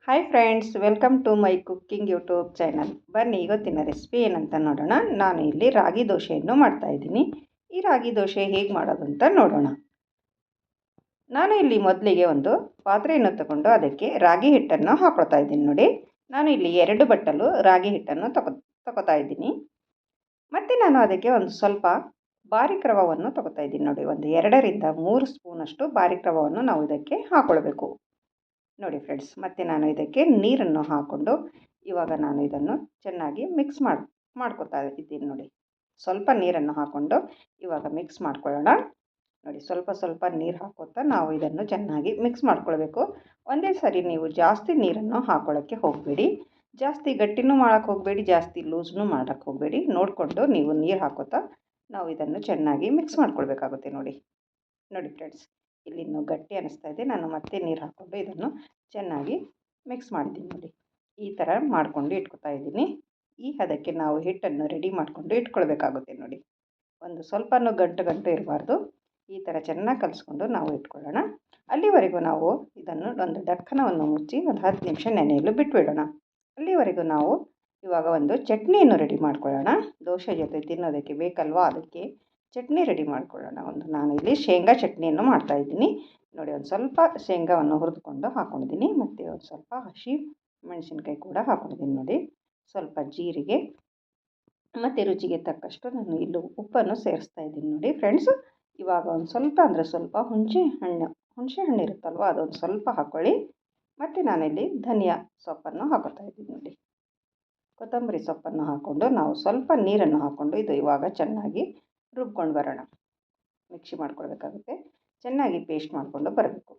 Hi friends, welcome to my cooking YouTube channel. ಬನ್ನಿ ಇವತ್ತಿನ recipe ಏನಂತ ನೋಡೋಣ. ನಾನು ಇಲ್ಲಿ ರಾಗಿ ದೋಸೆಯನ್ನು ಮಾಡ್ತಾಯಿದ್ದೀನಿ. ಈ ರಾಗಿ ದೋಸೆ ಹೇಗೆ ಮಾಡೋದು ಅಂತ ನೋಡೋಣ. ನಾನು ಇಲ್ಲಿ ಮೊದಲಿಗೆ ಒಂದು ಪಾತ್ರೆಯನ್ನು ತಗೊಂಡು ಅದಕ್ಕೆ ರಾಗಿ ಹಿಟ್ಟನ್ನು ಹಾಕ್ಕೊಳ್ತಾ ಇದ್ದೀನಿ. ನೋಡಿ, ನಾನು ಇಲ್ಲಿ 2 ಬಟ್ಟಲು ರಾಗಿ ಹಿಟ್ಟನ್ನು ತಗೋತಾ ಇದ್ದೀನಿ. ಮತ್ತು ನಾನು ಅದಕ್ಕೆ ಒಂದು ಸ್ವಲ್ಪ ಬಾರೀಕ್ ರವವನ್ನು ತಗೋತಾ ಇದ್ದೀನಿ. ನೋಡಿ, ಒಂದು 2ರಿಂದ 3 ಸ್ಪೂನಷ್ಟು ಬಾರೀಕ್ ರವವನ್ನು ನಾವು ಇದಕ್ಕೆ ಹಾಕ್ಕೊಳ್ಬೇಕು. ನೋಡಿ ಫ್ರೆಂಡ್ಸ್, ಮತ್ತು ನಾನು ಇದಕ್ಕೆ ನೀರನ್ನು ಹಾಕ್ಕೊಂಡು ಇವಾಗ ನಾನು ಇದನ್ನು ಚೆನ್ನಾಗಿ ಮಿಕ್ಸ್ ಮಾಡ್ಕೊತಾ ಇದ್ದೀನಿ. ನೋಡಿ, ಸ್ವಲ್ಪ ನೀರನ್ನು ಹಾಕ್ಕೊಂಡು ಇವಾಗ ಮಿಕ್ಸ್ ಮಾಡ್ಕೊಳ್ಳೋಣ. ನೋಡಿ, ಸ್ವಲ್ಪ ಸ್ವಲ್ಪ ನೀರು ಹಾಕೋತಾ ನಾವು ಇದನ್ನು ಚೆನ್ನಾಗಿ ಮಿಕ್ಸ್ ಮಾಡ್ಕೊಳ್ಬೇಕು. ಒಂದೇ ಸರಿ ನೀವು ಜಾಸ್ತಿ ನೀರನ್ನು ಹಾಕ್ಕೊಳ್ಳೋಕ್ಕೆ ಹೋಗಬೇಡಿ. ಜಾಸ್ತಿ ಗಟ್ಟಿನೂ ಮಾಡೋಕ್ಕೆ ಹೋಗಬೇಡಿ, ಜಾಸ್ತಿ ಲೂಸ್ನೂ ಮಾಡೋಕ್ಕೆ ಹೋಗಬೇಡಿ. ನೋಡಿಕೊಂಡು ನೀವು ನೀರು ಹಾಕೋತಾ ನಾವು ಇದನ್ನು ಚೆನ್ನಾಗಿ ಮಿಕ್ಸ್ ಮಾಡ್ಕೊಳ್ಬೇಕಾಗುತ್ತೆ. ನೋಡಿ ಫ್ರೆಂಡ್ಸ್, ಇಲ್ಲಿ ಇನ್ನೂ ಗಟ್ಟಿ ಅನ್ನಿಸ್ತಾ ಇದೆ. ನಾನು ಮತ್ತೆ ನೀರು ಹಾಕ್ಕೊಂಡು ಇದನ್ನು ಚೆನ್ನಾಗಿ ಮಿಕ್ಸ್ ಮಾಡಿದ್ದೀನಿ. ನೋಡಿ, ಈ ಥರ ಮಾಡಿಕೊಂಡು ಇಟ್ಕೊತಾ ಇದ್ದೀನಿ. ಈ ಹದಕ್ಕೆ ನಾವು ಹಿಟ್ಟನ್ನು ರೆಡಿ ಮಾಡಿಕೊಂಡು ಇಟ್ಕೊಳ್ಬೇಕಾಗುತ್ತೆ. ನೋಡಿ, ಒಂದು ಸ್ವಲ್ಪನೂ ಗಂಟು ಇರಬಾರ್ದು. ಈ ಥರ ಚೆನ್ನಾಗಿ ಕಲಿಸ್ಕೊಂಡು ನಾವು ಇಟ್ಕೊಳ್ಳೋಣ. ಅಲ್ಲಿವರೆಗೂ ನಾವು ಇದನ್ನು ಒಂದು ಡಕ್ಕನವನ್ನು ಮುಚ್ಚಿ ಒಂದು 10 ನಿಮಿಷ ನೆನೆಯಲು ಬಿಟ್ಬಿಡೋಣ. ಅಲ್ಲಿವರೆಗೂ ನಾವು ಇವಾಗ ಒಂದು ಚಟ್ನಿಯನ್ನು ರೆಡಿ ಮಾಡ್ಕೊಳ್ಳೋಣ. ದೋಸೆ ಜೊತೆ ತಿನ್ನೋದಕ್ಕೆ ಬೇಕಲ್ವಾ, ಅದಕ್ಕೆ ಚಟ್ನಿ ರೆಡಿ ಮಾಡ್ಕೊಳ್ಳೋಣ. ನಾನು ಇಲ್ಲಿ ಶೇಂಗಾ ಚಟ್ನಿಯನ್ನು ಮಾಡ್ತಾಯಿದ್ದೀನಿ. ನೋಡಿ, ಒಂದು ಸ್ವಲ್ಪ ಶೇಂಗಾವನ್ನು ಹುರಿದುಕೊಂಡು ಹಾಕ್ಕೊಂಡಿದ್ದೀನಿ. ಮತ್ತು ಒಂದು ಸ್ವಲ್ಪ ಹಸಿ ಮೆಣಸಿನ್ಕಾಯಿ ಕೂಡ ಹಾಕ್ಕೊಂಡಿದ್ದೀನಿ. ನೋಡಿ, ಸ್ವಲ್ಪ ಜೀರಿಗೆ ಮತ್ತು ರುಚಿಗೆ ತಕ್ಕಷ್ಟು ನಾನು ಇಲ್ಲಿ ಉಪ್ಪನ್ನು ಸೇರಿಸ್ತಾ ಇದ್ದೀನಿ. ನೋಡಿ ಫ್ರೆಂಡ್ಸ್, ಇವಾಗ ಒಂದು ಸ್ವಲ್ಪ ಅಂದರೆ ಸ್ವಲ್ಪ ಹುಣಸೆ ಹಣ್ಣು ಇರುತ್ತಲ್ವ, ಅದೊಂದು ಸ್ವಲ್ಪ ಹಾಕ್ಕೊಳ್ಳಿ. ಮತ್ತು ನಾನಿಲ್ಲಿ ಧನಿಯಾ ಸೊಪ್ಪನ್ನು ಹಾಕೋತಾ ಇದ್ದೀನಿ. ನೋಡಿ, ಕೊತ್ತಂಬರಿ ಸೊಪ್ಪನ್ನು ಹಾಕ್ಕೊಂಡು ನಾವು ಸ್ವಲ್ಪ ನೀರನ್ನು ಹಾಕ್ಕೊಂಡು ಇದು ಇವಾಗ ಚೆನ್ನಾಗಿ ರುಬ್ಕೊಂಡು ಬರೋಣ. ಮಿಕ್ಸಿ ಮಾಡ್ಕೊಳ್ಬೇಕಾಗುತ್ತೆ. ಚೆನ್ನಾಗಿ ಪೇಸ್ಟ್ ಮಾಡಿಕೊಂಡು ಬರಬೇಕು.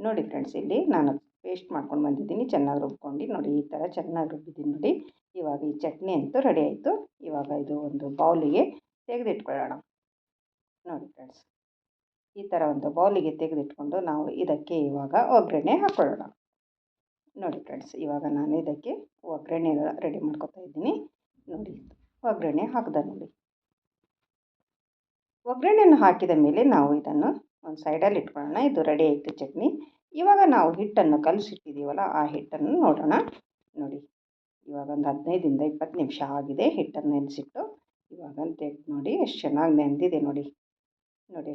ನೋಡಿ ಫ್ರೆಂಡ್ಸ್, ಇಲ್ಲಿ ನಾನು ಪೇಸ್ಟ್ ಮಾಡ್ಕೊಂಡು ಬಂದಿದ್ದೀನಿ. ಚೆನ್ನಾಗಿ ರುಬ್ಕೊಂಡು ನೋಡಿ, ಈ ಥರ ಚೆನ್ನಾಗಿ ರುಬ್ಬಿದ್ದೀನಿ. ನೋಡಿ, ಇವಾಗ ಈ ಚಟ್ನಿ ಅಂತೂ ರೆಡಿ ಆಯಿತು. ಇವಾಗ ಇದು ಒಂದು ಬೌಲಿಗೆ ತೆಗೆದಿಟ್ಕೊಳ್ಳೋಣ. ನೋಡಿ ಫ್ರೆಂಡ್ಸ್, ಈ ಥರ ಒಂದು ಬೌಲಿಗೆ ತೆಗೆದಿಟ್ಕೊಂಡು ನಾವು ಇದಕ್ಕೆ ಇವಾಗ ಒಗ್ಗರಣೆ ಹಾಕ್ಕೊಳ್ಳೋಣ. ನೋಡಿ ಫ್ರೆಂಡ್ಸ್, ಇವಾಗ ನಾನು ಇದಕ್ಕೆ ಒಗ್ಗರಣೆ ರೆಡಿ ಮಾಡ್ಕೊತಾ ಇದ್ದೀನಿ. ನೋಡಿ, ಒಗ್ಗರಣೆ ಹಾಕಿದೆ. ನೋಡಿ, ಒಗ್ಗರಣೆಯನ್ನು ಹಾಕಿದ ಮೇಲೆ ನಾವು ಇದನ್ನು ಒಂದು ಸೈಡಲ್ಲಿ ಇಟ್ಕೊಳ್ಳೋಣ. ಇದು ರೆಡಿ ಆಯಿತು ಚಟ್ನಿ. ಇವಾಗ ನಾವು ಹಿಟ್ಟನ್ನು ಕಲಸಿಟ್ಟಿದ್ದೀವಲ್ಲ, ಆ ಹಿಟ್ಟನ್ನು ನೋಡೋಣ. ನೋಡಿ, ಇವಾಗ ಒಂದು 15ರಿಂದ 20 ನಿಮಿಷ ಆಗಿದೆ ಹಿಟ್ಟನ್ನು ನೆನೆಸಿಟ್ಟು. ಇವಾಗ ತೆಗೆದು ನೋಡಿ ಎಷ್ಟು ಚೆನ್ನಾಗಿ ನೆಂದಿದೆ. ನೋಡಿ,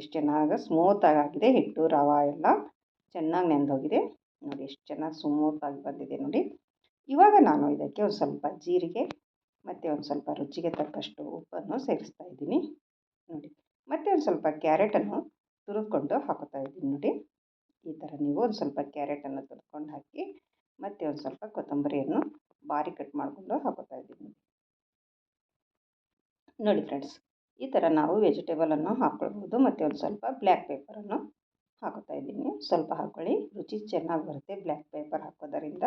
ಎಷ್ಟು ಚೆನ್ನಾಗಿ ಸ್ಮೂತಾಗಿ ಆಗಿದೆ ಹಿಟ್ಟು. ರವೆ ಎಲ್ಲ ಚೆನ್ನಾಗಿ ನೆಂದೋಗಿದೆ. ನೋಡಿ, ಎಷ್ಟು ಚೆನ್ನಾಗಿ ಸ್ಮೂತಾಗಿ ಬಂದಿದೆ. ನೋಡಿ, ಇವಾಗ ನಾನು ಇದಕ್ಕೆ ಒಂದು ಸ್ವಲ್ಪ ಜೀರಿಗೆ ಮತ್ತು ಒಂದು ಸ್ವಲ್ಪ ರುಚಿಗೆ ತಕ್ಕಷ್ಟು ಉಪ್ಪನ್ನು ಸೇರಿಸ್ತಾ ಇದ್ದೀನಿ. ನೋಡಿ, ಮತ್ತು ಒಂದು ಸ್ವಲ್ಪ ಕ್ಯಾರೆಟನ್ನು ತುರಿದುಕೊಂಡು ಹಾಕೋತಾ ಇದ್ದೀನಿ. ನೋಡಿ, ಈ ಥರ ನೀವು ಒಂದು ಸ್ವಲ್ಪ ಕ್ಯಾರೆಟನ್ನು ತುರ್ಕೊಂಡು ಹಾಕಿ ಮತ್ತು ಒಂದು ಸ್ವಲ್ಪ ಕೊತ್ತಂಬರಿಯನ್ನು ಬಾರಿ ಕಟ್ ಮಾಡಿಕೊಂಡು ಹಾಕೋತಾ ಇದ್ದೀನಿ. ನೋಡಿ ಫ್ರೆಂಡ್ಸ್, ಈ ಥರ ನಾವು ವೆಜಿಟೇಬಲನ್ನು ಹಾಕ್ಕೊಳ್ಬೋದು. ಮತ್ತು ಒಂದು ಸ್ವಲ್ಪ ಬ್ಲ್ಯಾಕ್ ಪೇಪರನ್ನು ಹಾಕೋತಾ ಇದ್ದೀನಿ. ಸ್ವಲ್ಪ ಹಾಕ್ಕೊಳ್ಳಿ, ರುಚಿ ಚೆನ್ನಾಗಿ ಬರುತ್ತೆ ಬ್ಲ್ಯಾಕ್ ಪೇಪರ್ ಹಾಕೋದರಿಂದ.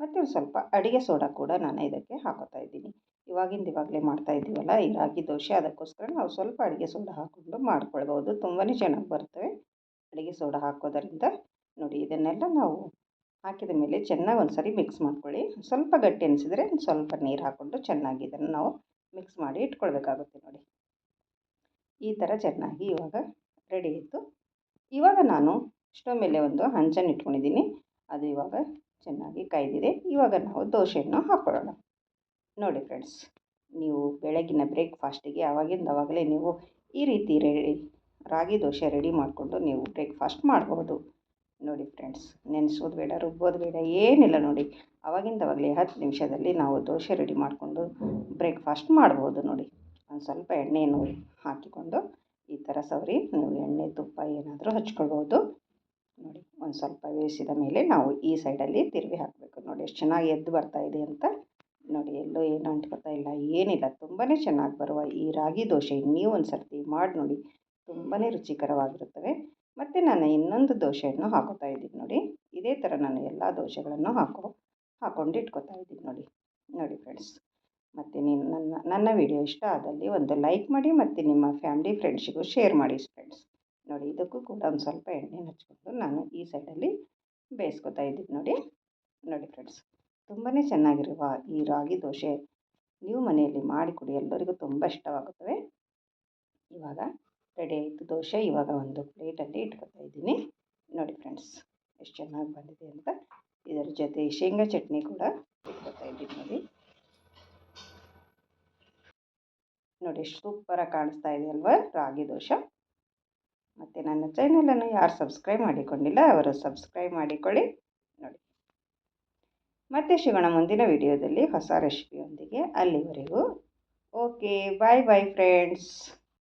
ಮತ್ತು ಒಂದು ಸ್ವಲ್ಪ ಅಡುಗೆ ಸೋಡಾ ಕೂಡ ನಾನು ಇದಕ್ಕೆ ಹಾಕೋತಾ ಇದ್ದೀನಿ. ಇವಾಗಲೇ ಮಾಡ್ತಾ ಇದ್ದೀವಲ್ಲ ಈ ರಾಗಿ ದೋಸೆ, ಅದಕ್ಕೋಸ್ಕರ ನಾವು ಸ್ವಲ್ಪ ಅಡುಗೆ ಸೋಡಾ ಹಾಕ್ಕೊಂಡು ಮಾಡ್ಕೊಳ್ಬೋದು. ತುಂಬಾ ಚೆನ್ನಾಗಿ ಬರ್ತವೆ ಅಡುಗೆ ಸೋಡಾ ಹಾಕೋದರಿಂದ. ನೋಡಿ, ಇದನ್ನೆಲ್ಲ ನಾವು ಹಾಕಿದ ಮೇಲೆ ಚೆನ್ನಾಗಿ ಒಂದು ಸರಿ ಮಿಕ್ಸ್ ಮಾಡ್ಕೊಳ್ಳಿ. ಸ್ವಲ್ಪ ಗಟ್ಟಿ ಅನಿಸಿದರೆ ಸ್ವಲ್ಪ ನೀರು ಹಾಕ್ಕೊಂಡು ಚೆನ್ನಾಗಿ ಇದನ್ನು ನಾವು ಮಿಕ್ಸ್ ಮಾಡಿ ಇಟ್ಕೊಳ್ಬೇಕಾಗುತ್ತೆ. ನೋಡಿ, ಈ ಥರ ಚೆನ್ನಾಗಿ ಇವಾಗ ರೆಡಿ ಆಯಿತು. ಇವಾಗ ನಾನು ಸ್ಟವ್ ಮೇಲೆ ಒಂದು ಹಂಚನ್ನು ಇಟ್ಕೊಂಡಿದ್ದೀನಿ. ಅದು ಇವಾಗ ಚೆನ್ನಾಗಿ ಕಾಯ್ದಿದೆ. ಇವಾಗ ನಾವು ದೋಸೆಯನ್ನು ಹಾಕ್ಕೊಳ್ಳೋಣ. ನೋಡಿ ಫ್ರೆಂಡ್ಸ್, ನೀವು ಬೆಳಗಿನ ಬ್ರೇಕ್ಫಾಸ್ಟಿಗೆ ಆವಾಗಲೇ ನೀವು ಈ ರೀತಿ ರಾಗಿ ದೋಸೆ ರೆಡಿ ಮಾಡಿಕೊಂಡು ನೀವು ಬ್ರೇಕ್ಫಾಸ್ಟ್ ಮಾಡ್ಬೋದು. ನೋಡಿ ಫ್ರೆಂಡ್ಸ್, ನೆನೆಸೋದು ಬೇಡ, ರುಬ್ಬೋದು ಬೇಡ, ಏನಿಲ್ಲ. ನೋಡಿ, ಆವಾಗಲೇ 10 ನಿಮಿಷದಲ್ಲಿ ನಾವು ದೋಸೆ ರೆಡಿ ಮಾಡಿಕೊಂಡು ಬ್ರೇಕ್ಫಾಸ್ಟ್ ಮಾಡ್ಬೋದು. ನೋಡಿ, ಒಂದು ಸ್ವಲ್ಪ ಎಣ್ಣೆಯನ್ನು ಹಾಕಿಕೊಂಡು ಈ ಥರ ಸವರಿ ನೀವು ಎಣ್ಣೆ ತುಪ್ಪ ಏನಾದರೂ ಹಚ್ಕೊಳ್ಬೋದು. ನೋಡಿ, ಒಂದು ಸ್ವಲ್ಪ ಬೇಯಿಸಿದ ಮೇಲೆ ನಾವು ಈ ಸೈಡಲ್ಲಿ ತಿರುವಿ ಹಾಕಬೇಕು. ನೋಡಿ, ಎಷ್ಟು ಚೆನ್ನಾಗಿ ಎದ್ದು ಬರ್ತಾ ಇದೆ ಅಂತ. ನೋಡಿ, ಎಲ್ಲೋ ಏನು ಅಂಟ್ಕೊತಾ ಇಲ್ಲ, ಏನಿಲ್ಲ. ತುಂಬಾ ಚೆನ್ನಾಗಿ ಬರುವ ಈ ರಾಗಿ ದೋಸೆ ನೀವು ಒಂದು ಸರ್ತಿ ಮಾಡಿ ನೋಡಿ, ತುಂಬಾ ರುಚಿಕರವಾಗಿರುತ್ತವೆ. ಮತ್ತು ನಾನು ಇನ್ನೊಂದು ದೋಸೆಯನ್ನು ಹಾಕೋತಾ ಇದ್ದೀನಿ. ನೋಡಿ, ಇದೇ ಥರ ನಾನು ಎಲ್ಲ ದೋಸೆಗಳನ್ನು ಹಾಕ್ಕೊಂಡು ಇಟ್ಕೊತಾ ಇದ್ದೀನಿ. ನೋಡಿ ಫ್ರೆಂಡ್ಸ್, ಮತ್ತು ನೀವು ನನ್ನ ವಿಡಿಯೋ ಇಷ್ಟ ಆದಲ್ಲಿ ಒಂದು ಲೈಕ್ ಮಾಡಿ ಮತ್ತು ನಿಮ್ಮ ಫ್ಯಾಮಿಲಿ ಫ್ರೆಂಡ್ಸಿಗೂ ಶೇರ್ ಮಾಡಿ ಫ್ರೆಂಡ್ಸ್. ನೋಡಿ, ಇದಕ್ಕೂ ಕೂಡ ಒಂದು ಸ್ವಲ್ಪ ಎಣ್ಣೆ ಹಚ್ಕೊಂಡು ನಾನು ಈ ಸೈಡಲ್ಲಿ ಬೇಯಿಸ್ಕೊತಾ ಇದ್ದೀನಿ. ನೋಡಿ ಫ್ರೆಂಡ್ಸ್, ತುಂಬಾ ಚೆನ್ನಾಗಿರುವ ಈ ರಾಗಿ ದೋಸೆ ನೀವು ಮನೆಯಲ್ಲಿ ಮಾಡಿಕೊಡಿ, ಎಲ್ಲರಿಗೂ ತುಂಬ ಇಷ್ಟವಾಗುತ್ತವೆ. ಇವಾಗ ರೆಡಿ ಆಯಿತು ದೋಸೆ. ಇವಾಗ ಒಂದು ಪ್ಲೇಟಲ್ಲಿ ಇಟ್ಕೊತಾ ಇದ್ದೀನಿ. ನೋಡಿ ಫ್ರೆಂಡ್ಸ್, ಎಷ್ಟು ಚೆನ್ನಾಗಿ ಬಂದಿದೆ ಅಂತ. ಇದರ ಜೊತೆ ಶೇಂಗಾ ಚಟ್ನಿ ಕೂಡ ಇಟ್ಕೊತಾ ಇದ್ದೀನಿ ನೋಡಿ ಎಷ್ಟು ಸೂಪರಾಗಿ ಕಾಣಿಸ್ತಾ ಇದೆ ಅಲ್ವಾ ರಾಗಿ ದೋಸೆ. ಮತ್ತು ನನ್ನ ಚಾನಲನ್ನು ಯಾರು ಸಬ್ಸ್ಕ್ರೈಬ್ ಮಾಡಿಕೊಂಡಿಲ್ಲ ಅವರು ಸಬ್ಸ್ಕ್ರೈಬ್ ಮಾಡಿಕೊಳ್ಳಿ ನೋಡಿ. ಮತ್ತೆ ಸಿಗೋಣ ಮುಂದಿನ ವಿಡಿಯೋದಲ್ಲಿ ಹೊಸ ರೆಸಿಪಿಯೊಂದಿಗೆ. ಅಲ್ಲಿವರೆಗೂ ಓಕೆ ಬಾಯ್ ಬಾಯ್ ಫ್ರೆಂಡ್ಸ್.